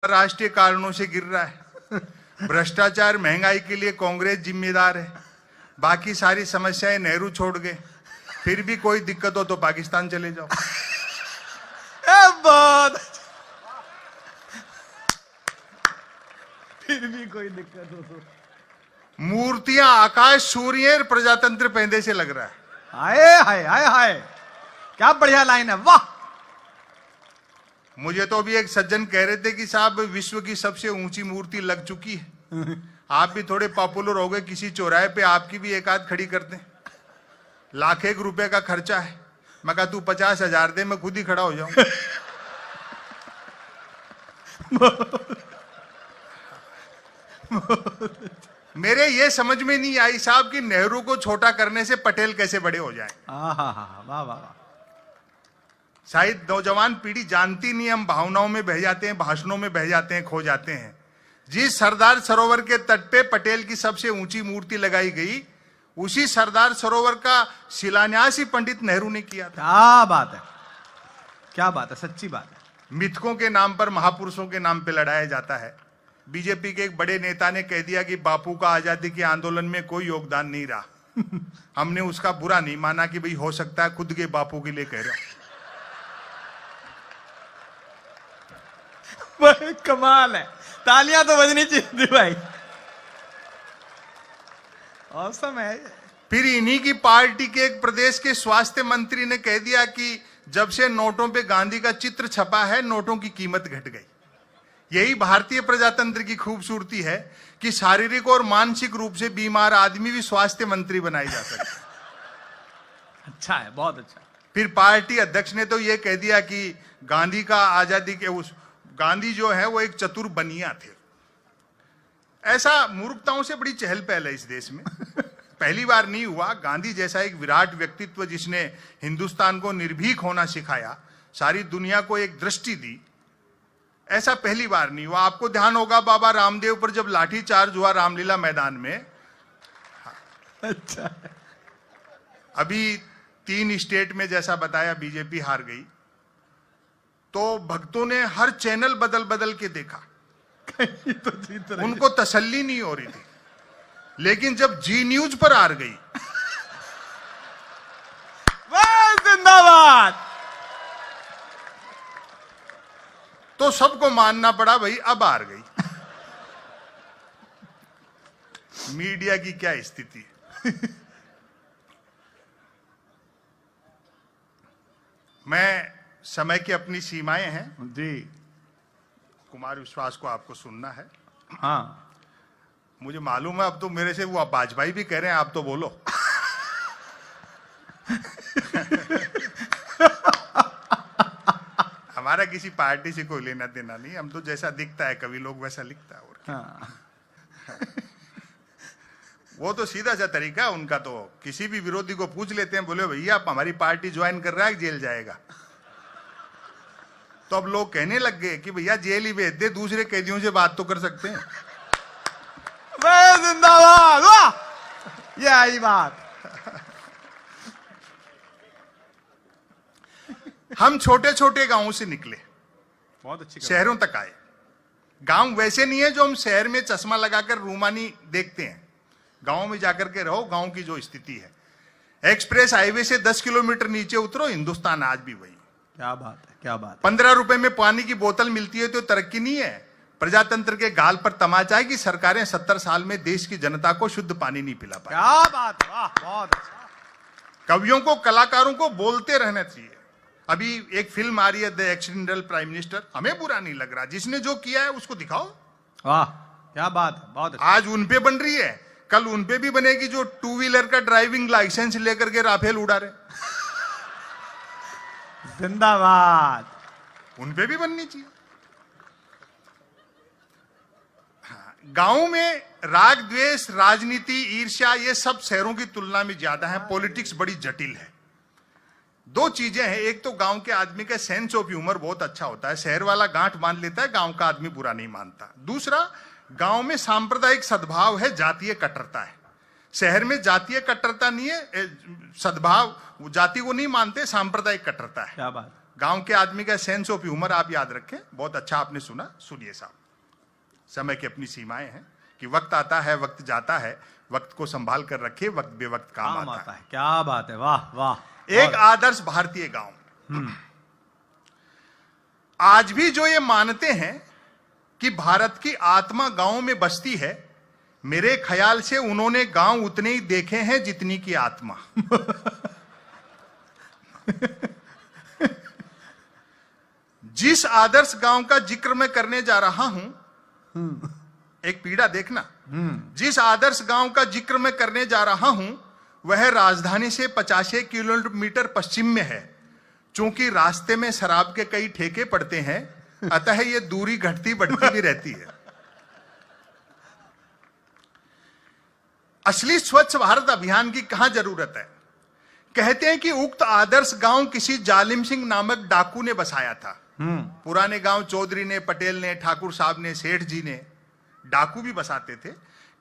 राष्ट्रीय कारणों से गिर रहा है। भ्रष्टाचार, महंगाई के लिए कांग्रेस जिम्मेदार है। बाकी सारी समस्याएं नेहरू छोड़ गए। फिर भी कोई दिक्कत हो तो पाकिस्तान चले जाओ। बहुत फिर भी कोई दिक्कत हो तो मूर्तियां आकाश सूर्य प्रजातंत्र पहले से लग रहा है। हाय हाय हाय हाय, क्या बढ़िया लाइन है, वाह। मुझे तो अभी एक सज्जन कह रहे थे कि साहब विश्व की सबसे ऊंची मूर्ति लग चुकी है, आप भी थोड़े पॉपुलर हो गए, किसी चौराहे पे आपकी भी एक आध खड़ी कर दें। ₹1,00,000 का खर्चा है। मैं कहा तू 50,000 दे, मैं खुद ही खड़ा हो जाऊं। मेरे ये समझ में नहीं आई साहब कि नेहरू को छोटा करने से पटेल कैसे बड़े हो जाएं। वाह वाह। शायद नौजवान पीढ़ी जानती नहीं, हम भावनाओं में बह जाते हैं, भाषणों में बह जाते हैं, खो जाते हैं। जिस सरदार सरोवर के तट पे पटेल की सबसे ऊंची मूर्ति लगाई गई, उसी सरदार सरोवर का शिलान्यास ही पंडित नेहरू ने किया था। क्या बात है, क्या बात है, सच्ची बात है। मिथकों के नाम पर, महापुरुषों के नाम पे लड़ाया जाता है। बीजेपी के एक बड़े नेता ने कह दिया कि बापू का आजादी के आंदोलन में कोई योगदान नहीं रहा। हमने उसका बुरा नहीं माना कि भाई हो सकता है खुद के बापू के लिए कह रहा। कमाल है, तालियां तो बजनी चाहिए भाई, औसम है। फिर इन्हीं की पार्टी के एक प्रदेश के स्वास्थ्य मंत्री ने कह दिया कि जब से नोटों पे गांधी का चित्र छपा है, नोटों की कीमत घट गई। यही भारतीय प्रजातंत्र की खूबसूरती है कि शारीरिक और मानसिक रूप से बीमार आदमी भी स्वास्थ्य मंत्री बनाई जा सकता है। अच्छा है, बहुत अच्छा। फिर पार्टी अध्यक्ष ने तो यह कह दिया कि गांधी का आजादी के उस गांधी जो है वो एक चतुर बनिया थे। ऐसा मूर्खताओं से बड़ी चहल पहल है इस देश में। पहली बार नहीं हुआ। गांधी जैसा एक विराट व्यक्तित्व जिसने हिंदुस्तान को निर्भीक होना सिखाया, सारी दुनिया को एक दृष्टि दी, ऐसा पहली बार नहीं हुआ। आपको ध्यान होगा बाबा रामदेव पर जब लाठी चार्ज हुआ रामलीला मैदान में। अच्छा, अभी 3 स्टेट में जैसा बताया बीजेपी हार गई, तो भक्तों ने हर चैनल बदल बदल के देखा। तो जीत रहे, उनको तसल्ली नहीं हो रही थी। लेकिन जब जी न्यूज पर हार गई, वाह जिंदाबाद, तो सबको मानना पड़ा भाई अब हार गई। मीडिया की क्या स्थिति है। मैं समय की अपनी सीमाएं हैं जी। कुमार विश्वास को आपको सुनना है। हाँ, मुझे मालूम है अब तो मेरे से वो वाजपेयी भी कह रहे हैं आप तो बोलो। हमारा किसी पार्टी से कोई लेना देना नहीं, हम तो जैसा दिखता है कवि लोग वैसा लिखता है। और हाँ। वो तो सीधा सा तरीका है उनका, तो किसी भी विरोधी को पूछ लेते हैं, बोले भैया आप हमारी पार्टी ज्वाइन कर रहा है, जेल जाएगा। तो अब लोग कहने लग गए कि भैया जेल ही भेज दे, दूसरे कैदियों से बात तो कर सकते हैं। जिंदाबाद, वाह, ये आई बात। हम छोटे छोटे गांवों से निकले, बहुत अच्छी शहरों तक आए। गांव वैसे नहीं है जो हम शहर में चश्मा लगाकर रूमानी देखते हैं। गांव में जाकर के रहो, गांव की जो स्थिति है। एक्सप्रेस हाईवे से 10 किलोमीटर नीचे उतरो, हिंदुस्तान आज भी वही। क्या बात है, क्या बात है। 15 रुपए में पानी की बोतल मिलती है तो तरक्की नहीं है। प्रजातंत्र के गाल पर तमाचा है कि सरकारें 70 साल में देश की जनता को शुद्ध पानी नहीं पिला पाई। क्या बात है, वाह, बहुत अच्छा। कवियों को, कलाकारों को बोलते रहना चाहिए। अभी एक फिल्म आ रही है द एक्सीडेंटल प्राइम मिनिस्टर, हमें बुरा नहीं लग रहा, जिसने जो किया है उसको दिखाओ। वाह, क्या बात है, बहुत अच्छा। आज उन पे बन रही है, कल उन पे भी बनेगी जो 2 व्हीलर का ड्राइविंग लाइसेंस लेकर के राफेल उड़ा रहे। जिंदाबाद, उन पे भी बननी चाहिए। गांव में राग द्वेष, राजनीति, ईर्ष्या, ये सब शहरों की तुलना में ज्यादा है। पॉलिटिक्स बड़ी जटिल है। 2 चीजें हैं, एक तो गांव के आदमी का सेंस ऑफ ह्यूमर बहुत अच्छा होता है, शहर वाला गांठ बांध लेता है, गांव का आदमी बुरा नहीं मानता। दूसरा, गांव में सांप्रदायिक सद्भाव है, जातीय कट्टरता है। शहर में जातीय कट्टरता नहीं है, सद्भाव, जाति को नहीं मानते, सांप्रदायिक कट्टरता है। क्या बात। गांव के आदमी का सेंस ऑफ ह्यूमर आप याद रखें। बहुत अच्छा आपने सुना, सुनिए साहब। समय की अपनी सीमाएं हैं कि वक्त आता है, वक्त जाता है, वक्त को संभाल कर रखे, वक्त बेवक्त काम आता है। क्या बात है, वाह वाह। एक आदर्श भारतीय गांव। आज भी जो ये मानते हैं कि भारत की आत्मा गांव में बसती है, मेरे ख्याल से उन्होंने गांव उतने ही देखे हैं जितनी की आत्मा। जिस आदर्श गांव का जिक्र मैं करने जा रहा हूं, एक पीड़ा देखना, जिस आदर्श गांव का जिक्र मैं करने जा रहा हूं वह राजधानी से 50 किलोमीटर पश्चिम में है। चूंकि रास्ते में शराब के कई ठेके पड़ते हैं, अतः यह दूरी घटती बढ़ती भी रहती है। असली स्वच्छ भारत अभियान की कहां जरूरत है? कहते हैं कि उक्त आदर्श गांव किसी जालिम सिंह नामक डाकू ने बसाया था। पुराने गांव चौधरी ने, पटेल ने, ठाकुर साहब ने, सेठ जी ने, डाकू भी बसाते थे।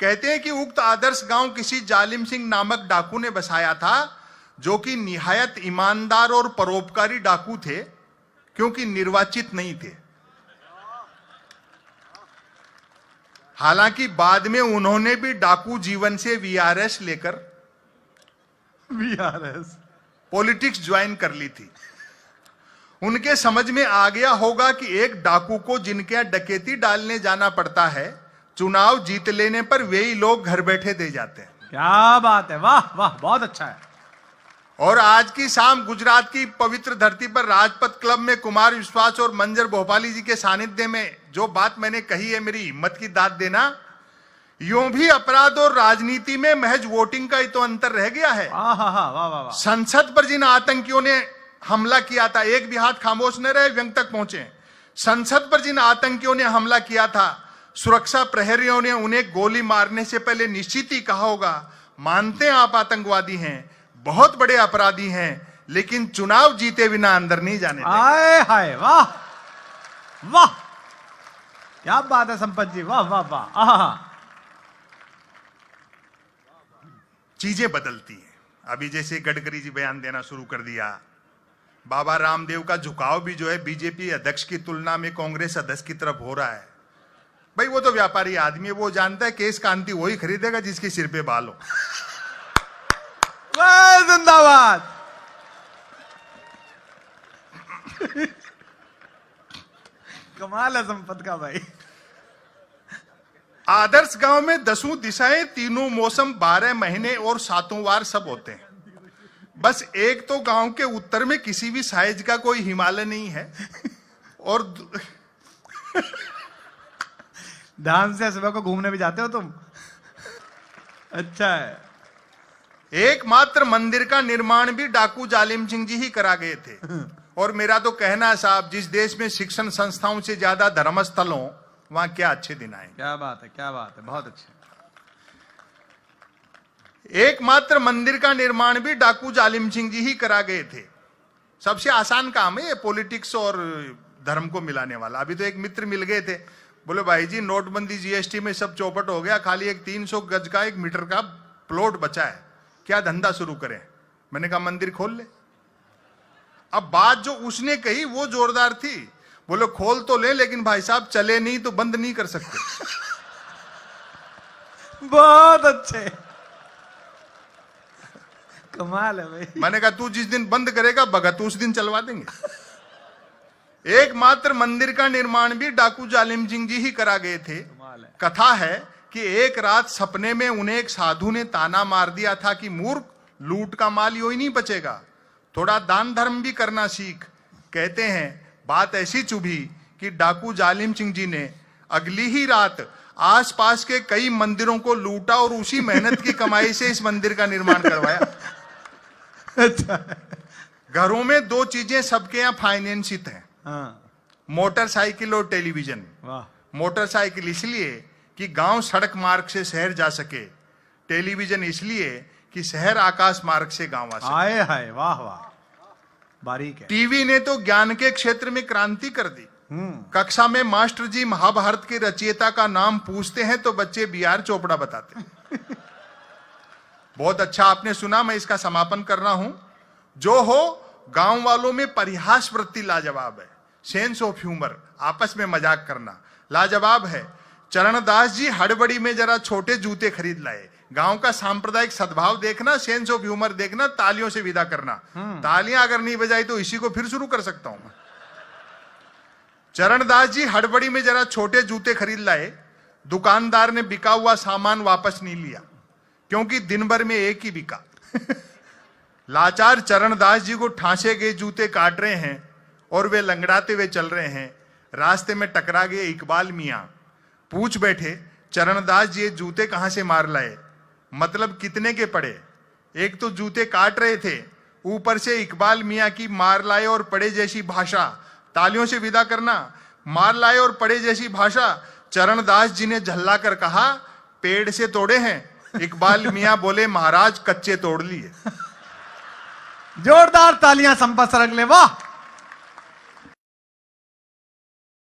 कहते हैं कि उक्त आदर्श गांव किसी जालिम सिंह नामक डाकू ने बसाया था, जो कि निहायत ईमानदार और परोपकारी डाकू थे, क्योंकि निर्वाचित नहीं थे। हालांकि बाद में उन्होंने भी डाकू जीवन से वीआरएस लेकर पॉलिटिक्स ज्वाइन कर ली थी। उनके समझ में आ गया होगा कि एक डाकू को जिनके यहां डकैती डालने जाना पड़ता है, चुनाव जीत लेने पर वे ही लोग घर बैठे दे जाते हैं। क्या बात है, वाह वाह, बहुत अच्छा है। और आज की शाम गुजरात की पवित्र धरती पर राजपथ क्लब में कुमार विश्वास और मंजर भोपाली जी के सानिध्य में जो बात मैंने कही है, मेरी हिम्मत की दाद देना। यूं भी अपराध और राजनीति में महज वोटिंग का ही तो अंतर रह गया है। संसद पर जिन आतंकियों ने हमला किया था, एक भी हाथ खामोश न रहे, व्यंग तक पहुंचे। संसद पर जिन आतंकियों ने हमला किया था, सुरक्षा प्रहरियों ने उन्हें गोली मारने से पहले निश्चित ही कहा होगा, मानते हैं आप आतंकवादी हैं, बहुत बड़े अपराधी हैं, लेकिन चुनाव जीते बिना अंदर नहीं जाने देंगे। हाय हाय, वाह वाह, क्या बात है संपत जी, वाह वाह वाह। चीजें बदलती हैं। अभी जैसे गडकरी जी बयान देना शुरू कर दिया, बाबा रामदेव का झुकाव भी जो है बीजेपी अध्यक्ष की तुलना में कांग्रेस अध्यक्ष की तरफ हो रहा है। भाई वो तो व्यापारी आदमी है, वो जानता है केस कांति वही खरीदेगा जिसके सिर पे बाल हो। जिंदाबाद। कमाल है संपत का भाई। आदर्श गांव में 10 दिशाएं, 3 मौसम, 12 महीने और 7 वार सब होते हैं। बस एक तो गांव के उत्तर में किसी भी साइज का कोई हिमालय नहीं है। और ध्यान से सुबह को घूमने भी जाते हो तुम? अच्छा है। एकमात्र मंदिर का निर्माण भी डाकू जालिम सिंह जी ही करा गए थे। और मेरा तो कहना है साहब, जिस देश में शिक्षण संस्थाओं से ज्यादा धर्मस्थल हो, वहां क्या अच्छे दिन आए। क्या बात है, क्या बात है, बहुत अच्छे। एकमात्र मंदिर का निर्माण भी डाकू जालिम सिंह जी ही करा गए थे। सबसे आसान काम है ये पॉलिटिक्स और धर्म को मिलाने वाला। अभी तो एक मित्र मिल गए थे, बोले भाई जी नोटबंदी जीएसटी में सब चौपट हो गया, खाली एक 300 गज का 1 मीटर का प्लॉट बचा है, क्या धंधा शुरू करें? मैंने कहा मंदिर खोल ले। अब बात जो उसने कही वो जोरदार थी। बोले खोल तो ले, लेकिन भाई साहब चले नहीं तो बंद नहीं कर सकते। बहुत अच्छे, कमाल है भाई। मैंने कहा तू जिस दिन बंद करेगा भगत उस दिन चलवा देंगे। एकमात्र मंदिर का निर्माण भी डाकू जालिम सिंह जी ही करा गए थे। कथा है कि एक रात सपने में उन्हें एक साधु ने ताना मार दिया था कि मूर्ख, लूट का माल यूं ही नहीं बचेगा, थोड़ा दान धर्म भी करना सीख। कहते हैं बात ऐसी चुभी कि डाकू जालिम सिंह जी ने अगली ही रात आसपास के कई मंदिरों को लूटा और उसी मेहनत की कमाई से इस मंदिर का निर्माण करवाया। अच्छा। घरों में 2 चीजें सबके यहाँ फाइनेंसित हैं, मोटरसाइकिल और टेलीविजन। मोटरसाइकिल इसलिए कि गांव सड़क मार्ग से शहर जा सके, टेलीविजन इसलिए कि शहर आकाश मार्ग से गांव आ सके। हाय हाय, वाह वाह, बारीक है। टीवी ने तो ज्ञान के क्षेत्र में क्रांति कर दी। कक्षा में मास्टर जी महाभारत के रचयिता का नाम पूछते हैं तो बच्चे BR चोपड़ा बताते हैं। बहुत अच्छा आपने सुना, मैं इसका समापन कर रहा हूं। जो हो गांव वालों में परिहास वृत्ति लाजवाब है, सेंस ऑफ ह्यूमर, आपस में मजाक करना लाजवाब है। चरणदास जी हड़बड़ी में जरा छोटे जूते खरीद लाए। गांव का सांप्रदायिक सद्भाव देखना, सेंस ऑफ ह्यूमर देखना, तालियों से विदा करना। तालियां अगर नहीं बजाई तो इसी को फिर शुरू कर सकता हूं मैं। चरणदास जी हड़बड़ी में जरा छोटे जूते खरीद लाए। दुकानदार ने बिका हुआ सामान वापस नहीं लिया क्योंकि दिन भर में एक ही बिका। लाचार चरणदास जी को ठांसे गए जूते काट रहे हैं और वे लंगड़ाते हुए चल रहे हैं। रास्ते में टकरा गए इकबाल मियां। पूछ बैठे, चरणदास जी ये जूते कहां से मार लाए? मतलब कितने के पड़े? एक तो जूते काट रहे थे, ऊपर से इकबाल मियां की मार लाए और पड़े जैसी भाषा। तालियों से विदा करना, मार लाए और पड़े जैसी भाषा। चरणदास जी ने झल्ला कर कहा, पेड़ से तोड़े हैं। इकबाल मियां बोले, महाराज कच्चे तोड़ लिए। जोरदार तालियां संपत सर अगले, वाह।